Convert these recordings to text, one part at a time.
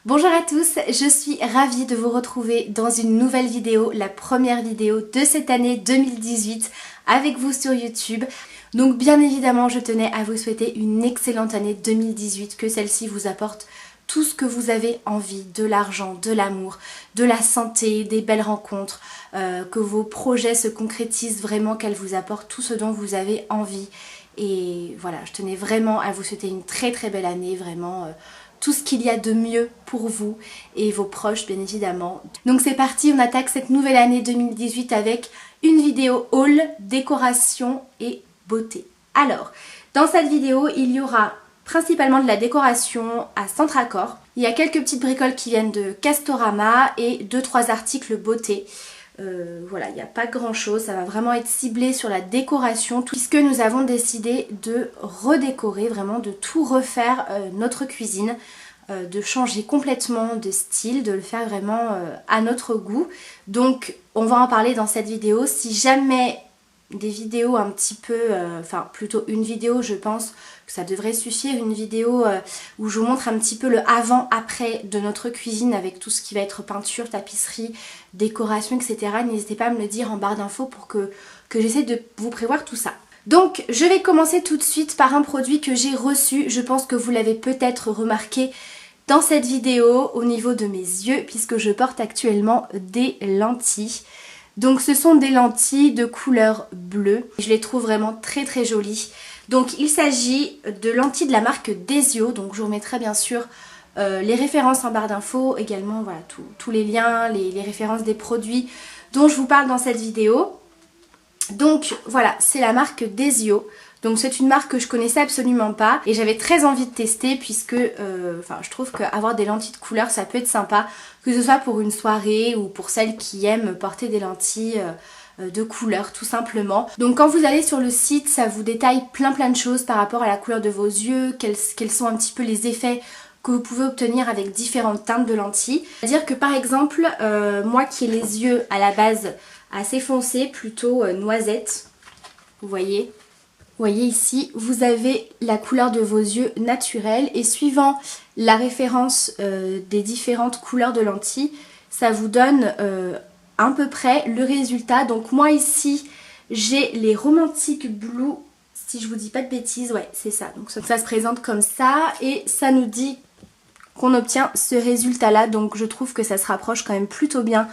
Bonjour à tous, je suis ravie de vous retrouver dans une nouvelle vidéo, la première vidéo de cette année 2018 avec vous sur YouTube. Donc bien évidemment, je tenais à vous souhaiter une excellente année 2018, que celle-ci vous apporte tout ce que vous avez envie, de l'argent, de l'amour, de la santé, des belles rencontres, que vos projets se concrétisent vraiment, qu'elle vous apporte tout ce dont vous avez envie. Et voilà, je tenais vraiment à vous souhaiter une très très belle année, vraiment tout ce qu'il y a de mieux pour vous et vos proches bien évidemment. Donc c'est parti, on attaque cette nouvelle année 2018 avec une vidéo haul, décoration et beauté. Alors, dans cette vidéo, il y aura principalement de la décoration à Centracor. Il y a quelques petites bricoles qui viennent de Castorama et 2-3 articles beauté. Voilà, il n'y a pas grand chose, ça va vraiment être ciblé sur la décoration puisque nous avons décidé de redécorer, vraiment de tout refaire notre cuisine, de changer complètement de style, de le faire vraiment à notre goût. Donc on va en parler dans cette vidéo. Si jamais des vidéos un petit peu, enfin plutôt une vidéo, je pense que ça devrait suffire, une vidéo où je vous montre un petit peu le avant-après de notre cuisine avec tout ce qui va être peinture, tapisserie, décoration, etc. N'hésitez pas à me le dire en barre d'infos pour que j'essaie de vous prévoir tout ça. Donc je vais commencer tout de suite par un produit que j'ai reçu, je pense que vous l'avez peut-être remarqué dans cette vidéo au niveau de mes yeux puisque je porte actuellement des lentilles. Donc ce sont des lentilles de couleur bleue. Je les trouve vraiment très très jolies. Donc il s'agit de lentilles de la marque Desio. Donc je vous remettrai bien sûr les références en barre d'infos. Également voilà, tous les liens, les références des produits dont je vous parle dans cette vidéo. Donc voilà, c'est la marque Desio. Donc c'est une marque que je connaissais absolument pas et j'avais très envie de tester puisque je trouve qu'avoir des lentilles de couleur ça peut être sympa, que ce soit pour une soirée ou pour celles qui aiment porter des lentilles de couleur tout simplement. Donc quand vous allez sur le site, ça vous détaille plein de choses par rapport à la couleur de vos yeux, quels sont un petit peu les effets que vous pouvez obtenir avec différentes teintes de lentilles. C'est-à-dire que par exemple, moi qui ai les yeux à la base assez foncés, plutôt noisette, vous voyez ici, vous avez la couleur de vos yeux naturelle et suivant la référence des différentes couleurs de lentilles, ça vous donne à peu près le résultat. Donc moi ici, j'ai les Romantic Blue, si je vous dis pas de bêtises, ouais c'est ça. Donc ça se présente comme ça et ça nous dit qu'on obtient ce résultat là. Donc je trouve que ça se rapproche quand même plutôt bien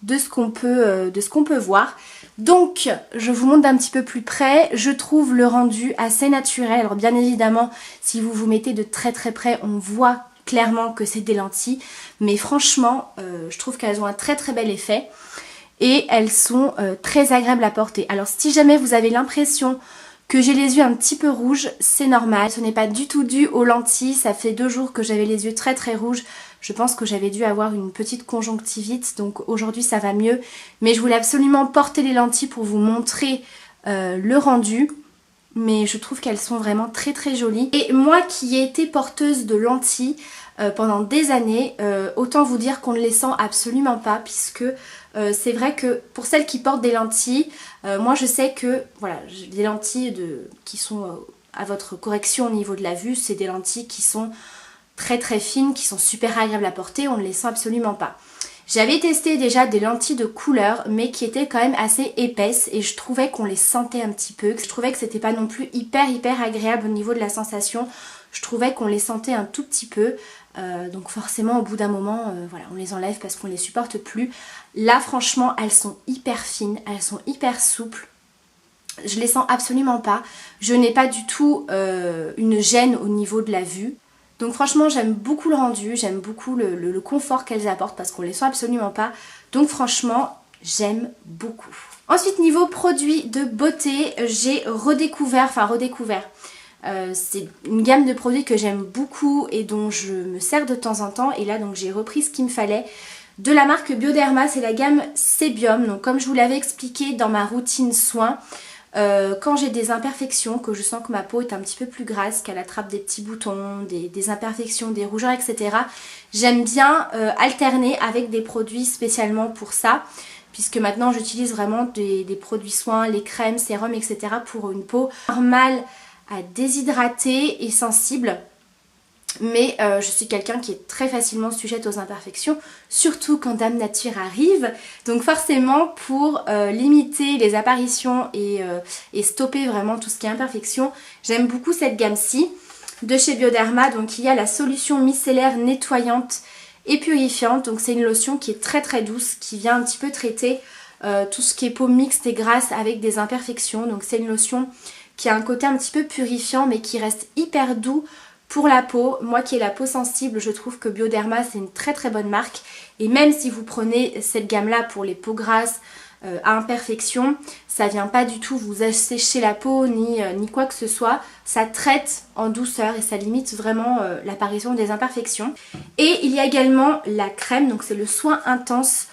de ce qu'on peut voir. Donc je vous montre d'un petit peu plus près, je trouve le rendu assez naturel. Alors bien évidemment si vous vous mettez de très près on voit clairement que c'est des lentilles, mais franchement je trouve qu'elles ont un très bel effet et elles sont très agréables à porter. Alors si jamais vous avez l'impression que j'ai les yeux un petit peu rouges, c'est normal, ce n'est pas du tout dû aux lentilles, ça fait 2 jours que j'avais les yeux très rouges, je pense que j'avais dû avoir une petite conjonctivite, donc aujourd'hui ça va mieux, mais je voulais absolument porter les lentilles pour vous montrer le rendu, mais je trouve qu'elles sont vraiment très jolies. Et moi qui ai été porteuse de lentilles pendant des années, autant vous dire qu'on ne les sent absolument pas puisque c'est vrai que pour celles qui portent des lentilles, moi je sais que voilà, des lentilles qui sont à votre correction au niveau de la vue, c'est des lentilles qui sont très fines, qui sont super agréables à porter, on ne les sent absolument pas. J'avais testé déjà des lentilles de couleur mais qui étaient quand même assez épaisses et je trouvais qu'on les sentait un petit peu. Je trouvais que c'était pas non plus hyper agréable au niveau de la sensation. Je trouvais qu'on les sentait un tout petit peu. Donc forcément au bout d'un moment voilà, on les enlève parce qu'on les supporte plus. Là franchement elles sont hyper fines, elles sont hyper souples. Je les sens absolument pas. Je n'ai pas du tout une gêne au niveau de la vue. Donc franchement j'aime beaucoup le rendu, j'aime beaucoup le confort qu'elles apportent parce qu'on les sent absolument pas. Donc franchement j'aime beaucoup. Ensuite niveau produits de beauté, j'ai redécouvert, c'est une gamme de produits que j'aime beaucoup et dont je me sers de temps en temps. Et là donc j'ai repris ce qu'il me fallait de la marque Bioderma, c'est la gamme Sebium. Donc comme je vous l'avais expliqué dans ma routine soins, quand j'ai des imperfections, que je sens que ma peau est un petit peu plus grasse, qu'elle attrape des petits boutons, des imperfections, des rougeurs, etc. J'aime bien alterner avec des produits spécialement pour ça, puisque maintenant j'utilise vraiment des produits soins, les crèmes, sérums, etc. pour une peau normale à déshydrater et sensible. Mais je suis quelqu'un qui est très facilement sujette aux imperfections, surtout quand Dame Nature arrive. Donc forcément, pour limiter les apparitions et stopper vraiment tout ce qui est imperfection, j'aime beaucoup cette gamme-ci de chez Bioderma. Donc il y a la solution micellaire nettoyante et purifiante. Donc c'est une lotion qui est très très douce, qui vient un petit peu traiter tout ce qui est peau mixte et grasse avec des imperfections. Donc c'est une lotion qui a un côté un petit peu purifiant mais qui reste hyper doux pour la peau. Moi qui ai la peau sensible, je trouve que Bioderma c'est une très très bonne marque. Et même si vous prenez cette gamme là pour les peaux grasses à imperfection, ça vient pas du tout vous assécher la peau ni quoi que ce soit. Ça traite en douceur et ça limite vraiment l'apparition des imperfections. Et il y a également la crème, donc c'est le soin intense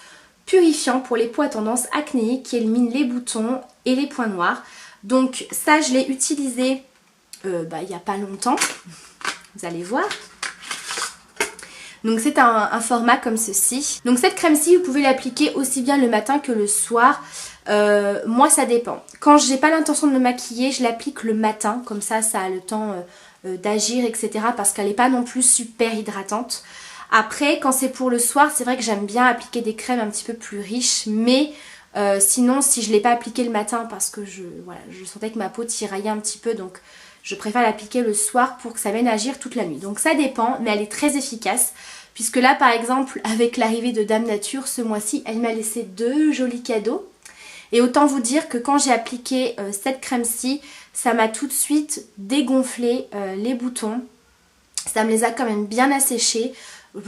purifiant pour les peaux à tendance acnéique qui élimine les boutons et les points noirs. Donc ça je l'ai utilisé il n'y a pas longtemps. Vous allez voir. Donc c'est un format comme ceci. Donc cette crème-ci, vous pouvez l'appliquer aussi bien le matin que le soir. Moi ça dépend. Quand j'ai pas l'intention de me maquiller, je l'applique le matin. Comme ça a le temps d'agir, etc. Parce qu'elle n'est pas non plus super hydratante. Après, quand c'est pour le soir, c'est vrai que j'aime bien appliquer des crèmes un petit peu plus riches. Mais sinon, si je ne l'ai pas appliqué le matin parce que je sentais que ma peau tiraillait un petit peu, donc je préfère l'appliquer le soir pour que ça vienne agir toute la nuit. Donc ça dépend, mais elle est très efficace. Puisque là, par exemple, avec l'arrivée de Dame Nature, ce mois-ci, elle m'a laissé 2 jolis cadeaux. Et autant vous dire que quand j'ai appliqué cette crème-ci, ça m'a tout de suite dégonflé les boutons. Ça me les a quand même bien asséchés.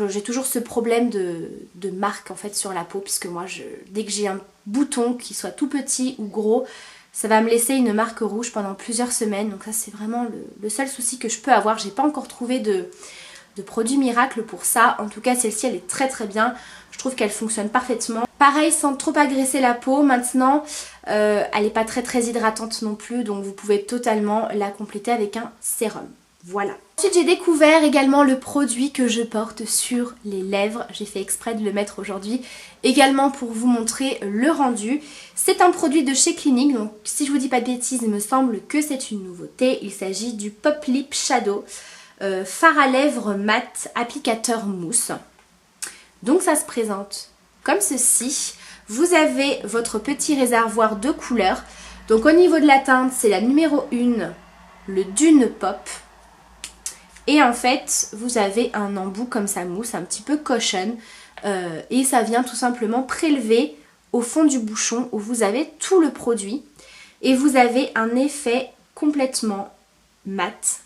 J'ai toujours ce problème de marque en fait sur la peau. Puisque moi, dès que j'ai un bouton, qu'il soit tout petit ou gros, ça va me laisser une marque rouge pendant plusieurs semaines. Donc ça c'est vraiment le seul souci que je peux avoir. J'ai pas encore trouvé de produit miracle pour ça. En tout cas celle-ci elle est très très bien. Je trouve qu'elle fonctionne parfaitement. Pareil, sans trop agresser la peau. Maintenant elle n'est pas très très hydratante non plus. Donc vous pouvez totalement la compléter avec un sérum. Voilà. Ensuite j'ai découvert également le produit que je porte sur les lèvres. J'ai fait exprès de le mettre aujourd'hui également pour vous montrer le rendu. C'est un produit de chez Clinique, donc si je vous dis pas de bêtises, il me semble que c'est une nouveauté. Il s'agit du Pop Lip Shadow fard à lèvres mat applicateur mousse. Donc ça se présente comme ceci. Vous avez votre petit réservoir de couleurs. Donc au niveau de la teinte, c'est la numéro 1, le Dune Pop. Et en fait, vous avez un embout comme ça mousse, un petit peu cushion. Et ça vient tout simplement prélever au fond du bouchon où vous avez tout le produit. Et vous avez un effet complètement mat,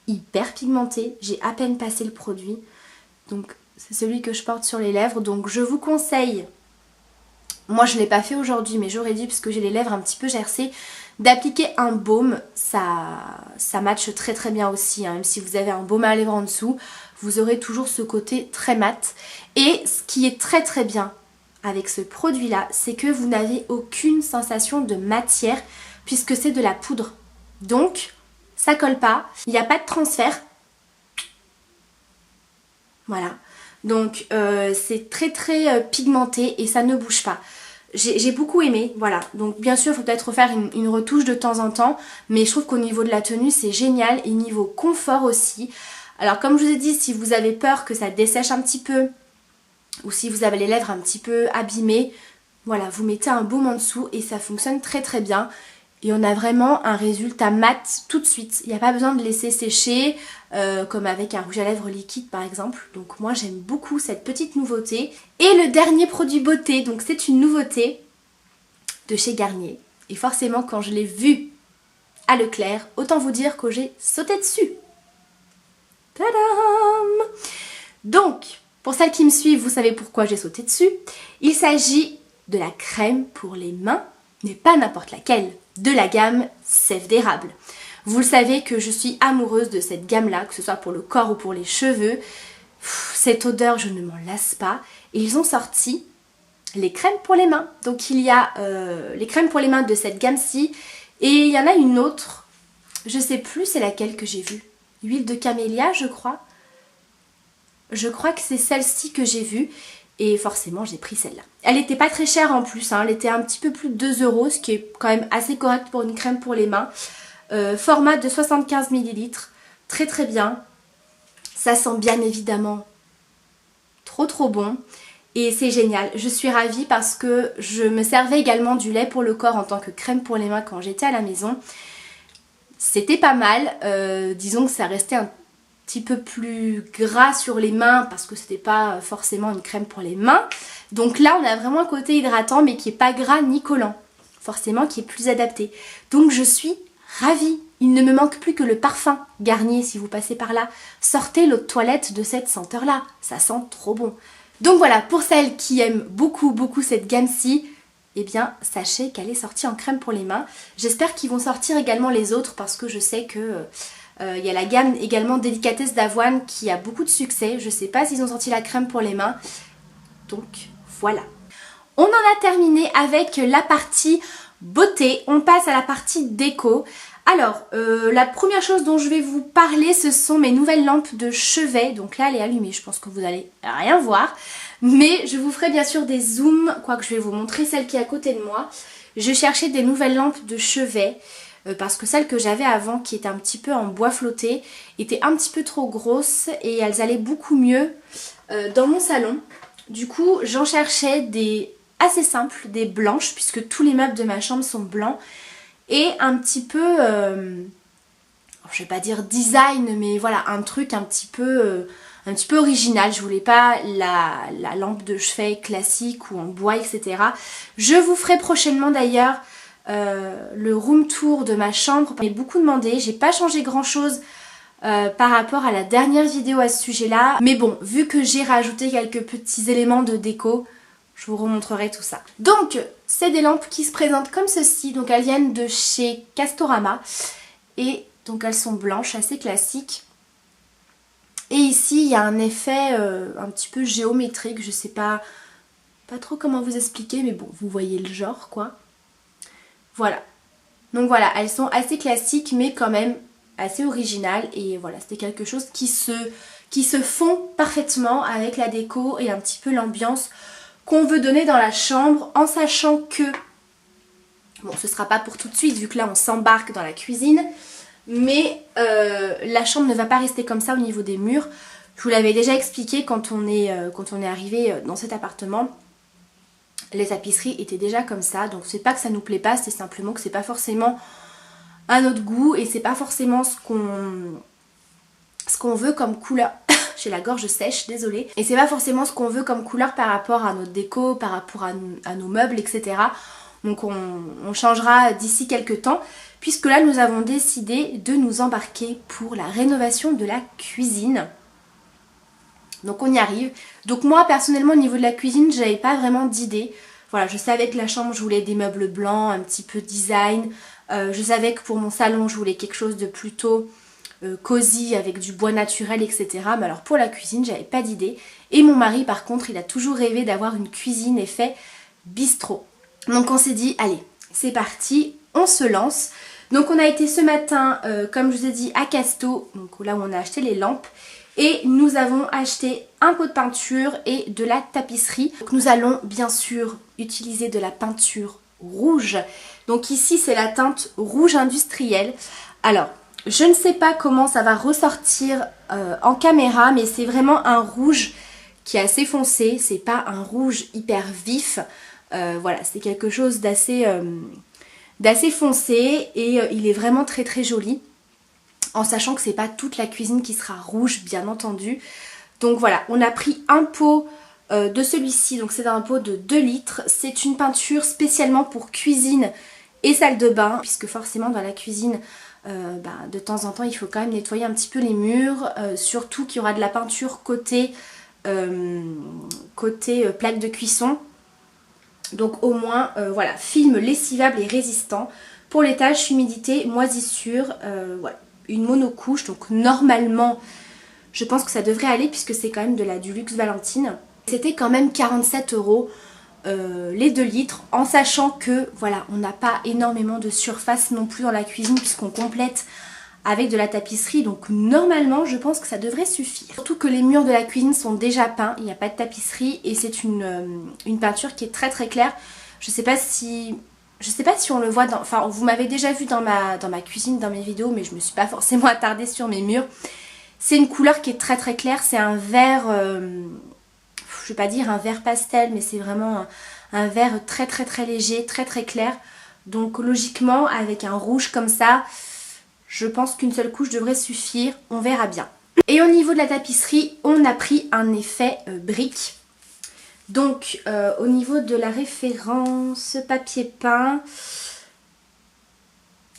hyper pigmenté. J'ai à peine passé le produit. Donc c'est celui que je porte sur les lèvres. Donc je vous conseille, moi je ne l'ai pas fait aujourd'hui mais j'aurais dû parce que j'ai les lèvres un petit peu gercées, d'appliquer un baume. Ça matche très très bien aussi, hein. Même si vous avez un baume à lèvres en dessous, vous aurez toujours ce côté très mat. Et ce qui est très très bien avec ce produit là, c'est que vous n'avez aucune sensation de matière puisque c'est de la poudre. Donc ça colle pas, il n'y a pas de transfert. Voilà. Donc c'est très très pigmenté et ça ne bouge pas. J'ai beaucoup aimé, voilà. Donc bien sûr il faut peut-être refaire une retouche de temps en temps, mais je trouve qu'au niveau de la tenue c'est génial et niveau confort aussi. Alors comme je vous ai dit, si vous avez peur que ça dessèche un petit peu ou si vous avez les lèvres un petit peu abîmées, voilà, vous mettez un baume en dessous et ça fonctionne très très bien. Et on a vraiment un résultat mat tout de suite. Il n'y a pas besoin de laisser sécher comme avec un rouge à lèvres liquide par exemple. Donc moi j'aime beaucoup cette petite nouveauté. Et le dernier produit beauté, donc c'est une nouveauté de chez Garnier. Et forcément quand je l'ai vu à Leclerc, autant vous dire que j'ai sauté dessus. Tadam! Donc, pour celles qui me suivent, vous savez pourquoi j'ai sauté dessus. Il s'agit de la crème pour les mains, mais pas n'importe laquelle, de la gamme Sève d'érable. Vous le savez que je suis amoureuse de cette gamme-là, que ce soit pour le corps ou pour les cheveux. Cette odeur, je ne m'en lasse pas. Et ils ont sorti les crèmes pour les mains. Donc il y a les crèmes pour les mains de cette gamme-ci. Et il y en a une autre, je sais plus c'est laquelle que j'ai vue. Huile de camélia, je crois. Je crois que c'est celle-ci que j'ai vue. Et forcément j'ai pris celle-là. Elle n'était pas très chère en plus, hein. Elle était un petit peu plus de 2 €, ce qui est quand même assez correct pour une crème pour les mains. Format de 75 ml, très très bien. Ça sent bien évidemment trop bon. Et c'est génial, je suis ravie parce que je me servais également du lait pour le corps en tant que crème pour les mains quand j'étais à la maison. C'était pas mal, disons que ça restait un petit peu plus gras sur les mains parce que c'était pas forcément une crème pour les mains. Donc là on a vraiment un côté hydratant mais qui est pas gras ni collant, forcément qui est plus adapté. Donc je suis ravie, il ne me manque plus que le parfum Garnier si vous passez par là. Sortez l'eau de toilette de cette senteur là, ça sent trop bon. Donc voilà, pour celles qui aiment beaucoup cette gamme-ci, eh bien sachez qu'elle est sortie en crème pour les mains. J'espère qu'ils vont sortir également les autres parce que je sais que il y a la gamme également Délicatesse d'Avoine qui a beaucoup de succès. Je sais pas s'ils ont sorti la crème pour les mains. Donc voilà. On en a terminé avec la partie beauté. On passe à la partie déco. Alors, la première chose dont je vais vous parler, ce sont mes nouvelles lampes de chevet. Donc là, elle est allumée, je pense que vous allez rien voir. Mais je vous ferai bien sûr des zooms, quoique je vais vous montrer celle qui est à côté de moi. Je cherchais des nouvelles lampes de chevet, parce que celles que j'avais avant, qui étaient un petit peu en bois flotté, étaient un petit peu trop grosses et elles allaient beaucoup mieux dans mon salon. Du coup, j'en cherchais des assez simples, des blanches, puisque tous les meubles de ma chambre sont blancs. Et un petit peu, je vais pas dire design, mais voilà, un truc un petit peu original. Je voulais pas la lampe de chevet classique ou en bois, etc. Je vous ferai prochainement d'ailleurs le room tour de ma chambre. J'ai beaucoup demandé, j'ai pas changé grand chose par rapport à la dernière vidéo à ce sujet-là. Mais bon, vu que j'ai rajouté quelques petits éléments de déco, je vous remontrerai tout ça. Donc, c'est des lampes qui se présentent comme ceci. Donc, elles viennent de chez Castorama. Et donc, elles sont blanches, assez classiques. Et ici, il y a un effet un petit peu géométrique. Je sais pas trop comment vous expliquer, mais bon, vous voyez le genre, quoi. Voilà. Donc voilà, elles sont assez classiques, mais quand même assez originales. Et voilà, c'était quelque chose qui se fond parfaitement avec la déco et un petit peu l'ambiance qu'on veut donner dans la chambre, en sachant que, bon, ce sera pas pour tout de suite vu que là on s'embarque dans la cuisine, mais la chambre ne va pas rester comme ça au niveau des murs. Je vous l'avais déjà expliqué quand on est arrivé dans cet appartement, les tapisseries étaient déjà comme ça, donc c'est pas que ça nous plaît pas, c'est simplement que c'est pas forcément à notre goût et c'est pas forcément ce qu'on veut comme couleur. J'ai la gorge sèche, désolée. Et c'est pas forcément ce qu'on veut comme couleur par rapport à notre déco, par rapport à nos meubles, etc. Donc on changera d'ici quelques temps, puisque là nous avons décidé de nous embarquer pour la rénovation de la cuisine. Donc on y arrive. Donc moi personnellement au niveau de la cuisine, j'avais pas vraiment d'idée. Voilà, je savais que la chambre je voulais des meubles blancs, un petit peu design. Je savais que pour mon salon je voulais quelque chose de plutôt cosy avec du bois naturel, etc. Mais alors pour la cuisine j'avais pas d'idée. Et mon mari par contre il a toujours rêvé d'avoir une cuisine effet bistrot. Donc on s'est dit allez c'est parti, on se lance. Donc on a été ce matin comme je vous ai dit à Casto, donc là où on a acheté les lampes. Et nous avons acheté un pot de peinture et de la tapisserie. Donc nous allons bien sûr utiliser de la peinture rouge. Donc ici c'est la teinte rouge industrielle. Alors je ne sais pas comment ça va ressortir en caméra, mais c'est vraiment un rouge qui est assez foncé, c'est pas un rouge hyper vif. Voilà, c'est quelque chose d'assez foncé et il est vraiment très très joli. En sachant que c'est pas toute la cuisine qui sera rouge, bien entendu. Donc voilà, on a pris un pot de celui-ci, donc c'est un pot de 2 litres. C'est une peinture spécialement pour cuisine et salle de bain, puisque forcément dans la cuisine, de temps en temps il faut quand même nettoyer un petit peu les murs, surtout qu'il y aura de la peinture côté plaque de cuisson. Donc au moins, voilà, film lessivable et résistant pour les taches, humidité, moisissure, voilà. Une monocouche, donc normalement je pense que ça devrait aller puisque c'est quand même du luxe Valentine. C'était quand même 47 € les 2 litres, en sachant que voilà, on n'a pas énormément de surface non plus dans la cuisine puisqu'on complète avec de la tapisserie, donc normalement je pense que ça devrait suffire. Surtout que les murs de la cuisine sont déjà peints, il n'y a pas de tapisserie et c'est une peinture qui est très très claire. Je sais pas si on le voit dans... Enfin, vous m'avez déjà vu dans ma cuisine, dans mes vidéos, mais je me suis pas forcément attardée sur mes murs. C'est une couleur qui est très très claire, c'est un vert, je vais pas dire un vert pastel, mais c'est vraiment un vert très très très léger, très très clair. Donc logiquement, avec un rouge comme ça, je pense qu'une seule couche devrait suffire, on verra bien. Et au niveau de la tapisserie, on a pris un effet brique. Donc au niveau de la référence papier peint,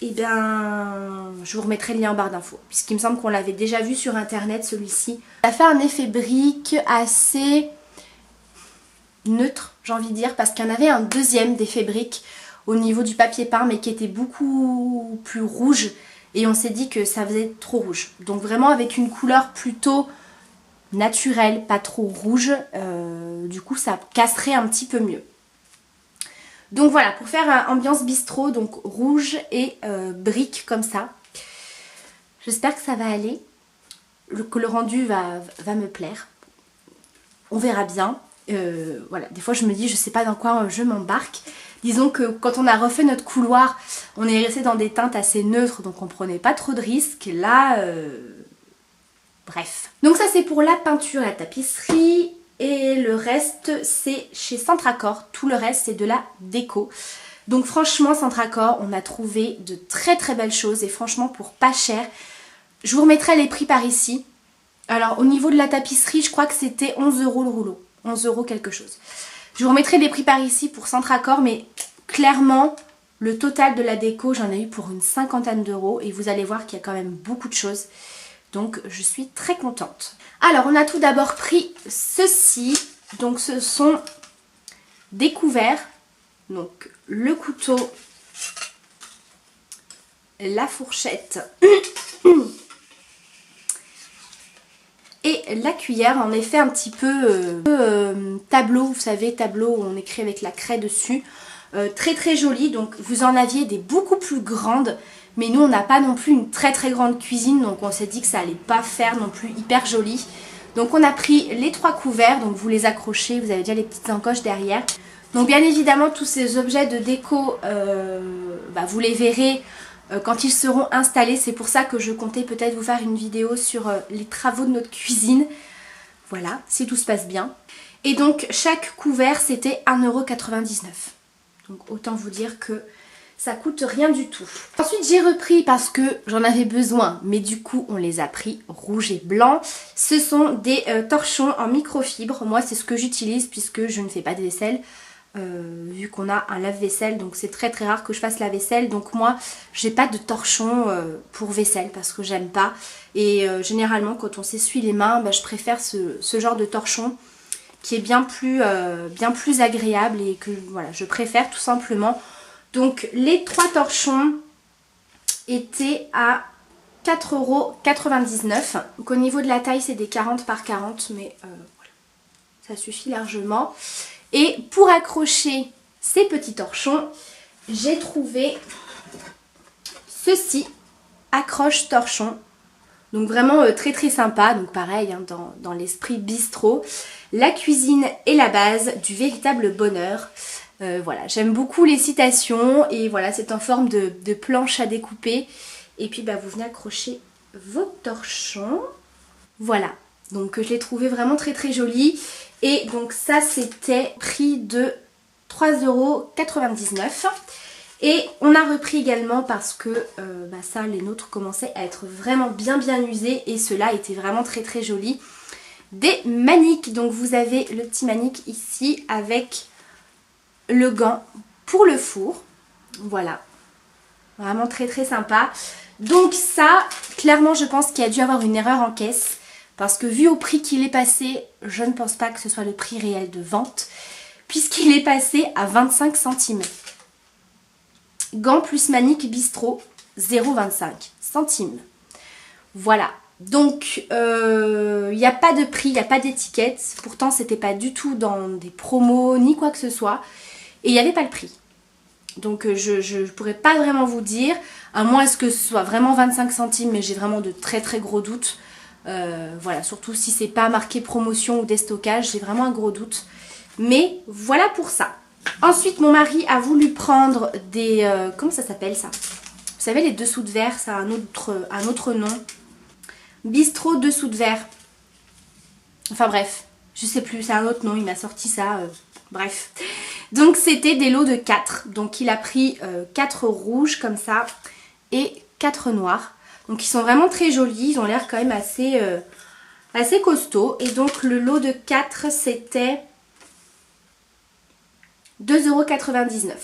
eh bien je vous remettrai le lien en barre d'infos, puisqu'il me semble qu'on l'avait déjà vu sur internet celui-ci. Ça fait un effet brique assez neutre, j'ai envie de dire, parce qu'il y en avait un deuxième d'effet brique au niveau du papier peint, mais qui était beaucoup plus rouge, et on s'est dit que ça faisait trop rouge. Donc vraiment avec une couleur plutôt naturelle, pas trop rouge, du coup ça casserait un petit peu mieux. Donc voilà, pour faire ambiance bistrot, donc rouge et brique comme ça. J'espère que ça va aller, que le rendu va me plaire. On verra bien. Voilà, des fois je me dis, je sais pas dans quoi je m'embarque. Disons que quand on a refait notre couloir, on est resté dans des teintes assez neutres, donc on prenait pas trop de risques. Là, bref. Donc ça c'est pour la peinture, la tapisserie. Et le reste c'est chez Centracor, tout le reste c'est de la déco. Donc franchement Centracor, on a trouvé de très très belles choses et franchement pour pas cher. Je vous remettrai les prix par ici. Alors au niveau de la tapisserie, je crois que c'était 11 € le rouleau, 11 € quelque chose. Je vous remettrai les prix par ici pour Centracor, mais clairement le total de la déco j'en ai eu pour une cinquantaine d'euros et vous allez voir qu'il y a quand même beaucoup de choses. Donc je suis très contente. Alors on a tout d'abord pris ceci. Donc ce sont des couverts. Donc le couteau, la fourchette et la cuillère. En effet un petit peu tableau, vous savez, tableau où on écrit avec la craie dessus. Très très joli. Donc vous en aviez des beaucoup plus grandes. Mais nous on n'a pas non plus une très très grande cuisine, donc on s'est dit que ça allait pas faire non plus hyper joli. Donc on a pris les 3 couverts, donc vous les accrochez, vous avez déjà les petites encoches derrière. Donc bien évidemment tous ces objets de déco, vous les verrez quand ils seront installés. C'est pour ça que je comptais peut-être vous faire une vidéo sur les travaux de notre cuisine. Voilà, si tout se passe bien. Et donc chaque couvert c'était 1,99 €. Donc autant vous dire que ça coûte rien du tout. Ensuite j'ai repris parce que j'en avais besoin, mais du coup on les a pris rouge et blanc. Ce sont des torchons en microfibre. Moi c'est ce que j'utilise puisque je ne fais pas de vaisselle. Vu qu'on a un lave-vaisselle, donc c'est très très rare que je fasse la vaisselle. Donc moi j'ai pas de torchon pour vaisselle parce que j'aime pas. Et généralement quand on s'essuie les mains, je préfère ce genre de torchon qui est bien plus agréable et que voilà, je préfère tout simplement. Donc les 3 torchons étaient à 4,99 €. Donc au niveau de la taille c'est des 40 par 40, mais voilà, ça suffit largement. Et pour accrocher ces petits torchons, j'ai trouvé ceci, accroche torchon. Donc vraiment très très sympa, donc pareil hein, dans l'esprit bistrot. La cuisine est la base du véritable bonheur. Voilà, j'aime beaucoup les citations et voilà, c'est en forme de planche à découper. Et puis vous venez accrocher vos torchons. Voilà, donc je l'ai trouvé vraiment très très joli. Et donc ça c'était prix de 3,99 €. Et on a repris également parce que ça, les nôtres commençaient à être vraiment bien usés et ceux-là étaient vraiment très très jolis. Des maniques, donc vous avez le petit manique ici avec le gant pour le four. Voilà, vraiment très très sympa. Donc ça, clairement je pense qu'il y a dû avoir une erreur en caisse. Parce que vu au prix qu'il est passé, je ne pense pas que ce soit le prix réel de vente. Puisqu'il est passé à 25 centimes. Gant plus manique bistrot, 0,25 centimes. Voilà. Donc, il n'y a pas de prix, il n'y a pas d'étiquette. Pourtant, c'était pas du tout dans des promos ni quoi que ce soit. Et il n'y avait pas le prix. Donc, je ne pourrais pas vraiment vous dire. À moins que ce soit vraiment 25 centimes, mais j'ai vraiment de très très gros doutes. Voilà, surtout si c'est pas marqué promotion ou déstockage, j'ai vraiment un gros doute. Mais voilà pour ça. Ensuite, mon mari a voulu prendre des... comment ça s'appelle ça? Vous savez, les dessous de verre, ça a un autre nom. Bistrot dessous de verre. Enfin bref, je sais plus, c'est un autre nom, il m'a sorti ça. Bref. Donc c'était des lots de 4. Donc il a pris 4 rouges comme ça et 4 noirs. Donc ils sont vraiment très jolis, ils ont l'air quand même assez costauds. Et donc le lot de 4 c'était 2,99 €.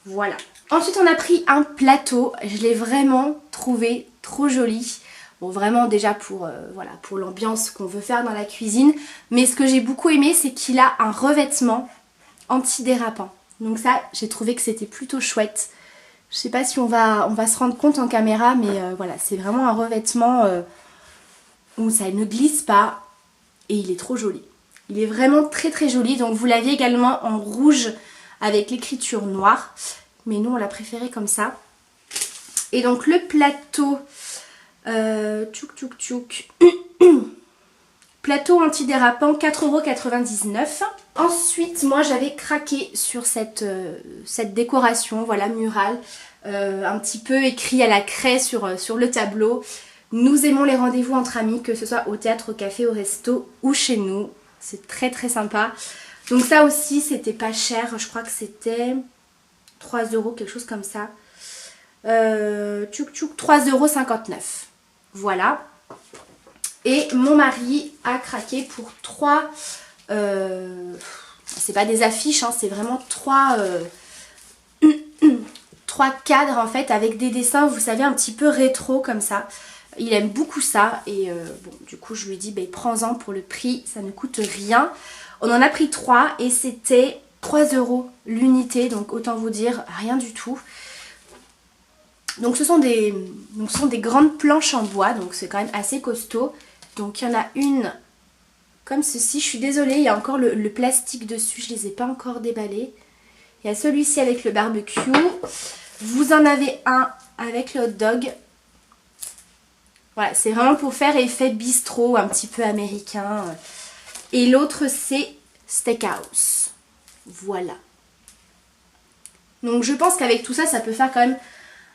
Voilà. Ensuite on a pris un plateau, je l'ai vraiment trouvé trop joli. Bon vraiment déjà pour, voilà, pour l'ambiance qu'on veut faire dans la cuisine. Mais ce que j'ai beaucoup aimé c'est qu'il a un revêtement antidérapant. Donc ça j'ai trouvé que c'était plutôt chouette. Je sais pas si on va se rendre compte en caméra mais voilà c'est vraiment un revêtement où ça ne glisse pas et il est trop joli. Il est vraiment très très joli. Donc vous l'aviez également en rouge avec l'écriture noire. Mais nous on l'a préféré comme ça. Et donc le plateau... tchouk tchouk tchouk. Plateau antidérapant 4,99 €. Ensuite moi j'avais craqué sur cette décoration, voilà, murale, un petit peu écrit à la craie sur le tableau. Nous aimons les rendez-vous entre amis, que ce soit au théâtre, au café, au resto ou chez nous. C'est très très sympa. Donc ça aussi c'était pas cher, je crois que c'était 3 €, quelque chose comme ça. Tchouk tchouk, 3,59 €. Voilà. Et mon mari a craqué pour 3... c'est pas des affiches, hein, c'est vraiment 3 cadres en fait avec des dessins, vous savez, un petit peu rétro comme ça. Il aime beaucoup ça et bon, du coup je lui ai dit bah, prends-en pour le prix, ça ne coûte rien. On en a pris 3 et c'était 3 € l'unité, donc autant vous dire rien du tout. Donc ce sont des grandes planches en bois, donc c'est quand même assez costaud. Donc il y en a une comme ceci, je suis désolée, il y a encore le plastique dessus, je ne les ai pas encore déballés. Il y a celui-ci avec le barbecue. Vous en avez un avec le hot dog. Voilà, c'est vraiment pour faire effet bistrot, un petit peu américain. Et l'autre c'est steakhouse. Voilà. Donc je pense qu'avec tout ça, ça peut faire quand même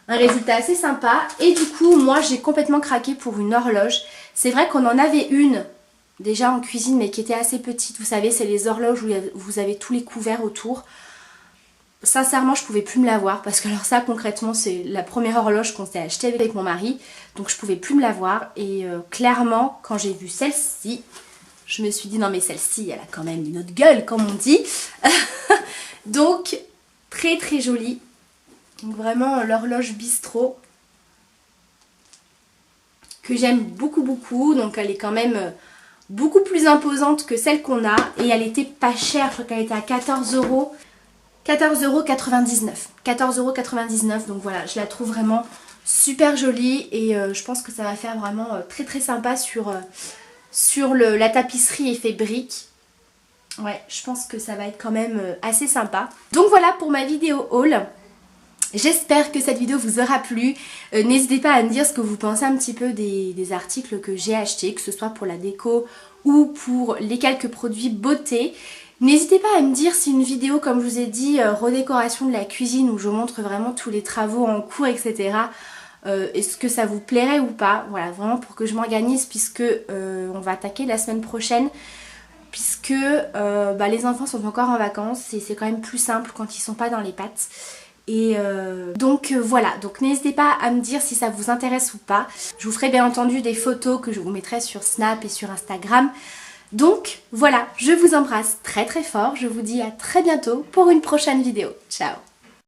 un résultat assez sympa. Et du coup, moi j'ai complètement craqué pour une horloge. C'est vrai qu'on en avait une déjà en cuisine, mais qui était assez petite. Vous savez, c'est les horloges où vous avez tous les couverts autour. Sincèrement, je pouvais plus me l'avoir parce que alors ça concrètement c'est la première horloge qu'on s'est achetée avec mon mari, donc je pouvais plus me l'avoir et clairement quand j'ai vu celle-ci, je me suis dit non mais celle-ci elle a quand même une autre gueule comme on dit. Donc très très jolie. Donc vraiment l'horloge bistrot que j'aime beaucoup beaucoup, donc elle est quand même beaucoup plus imposante que celle qu'on a et elle était pas chère, je crois qu'elle était à 14 €. 14,99 €. 14,99 €, donc voilà, je la trouve vraiment super jolie et je pense que ça va faire vraiment très très sympa sur la tapisserie effet brique. Ouais, je pense que ça va être quand même assez sympa. Donc voilà pour ma vidéo haul. J'espère que cette vidéo vous aura plu. N'hésitez pas à me dire ce que vous pensez un petit peu des articles que j'ai achetés, que ce soit pour la déco ou pour les quelques produits beauté. N'hésitez pas à me dire si une vidéo, comme je vous ai dit, redécoration de la cuisine où je montre vraiment tous les travaux en cours, etc. Est-ce que ça vous plairait ou pas? Voilà, vraiment pour que je m'organise puisque on va attaquer la semaine prochaine. Puisque les enfants sont encore en vacances et c'est quand même plus simple quand ils sont pas dans les pattes. Et donc voilà, donc n'hésitez pas à me dire si ça vous intéresse ou pas. Je vous ferai bien entendu des photos que je vous mettrai sur Snap et sur Instagram. Donc voilà, je vous embrasse très très fort, je vous dis à très bientôt pour une prochaine vidéo. Ciao!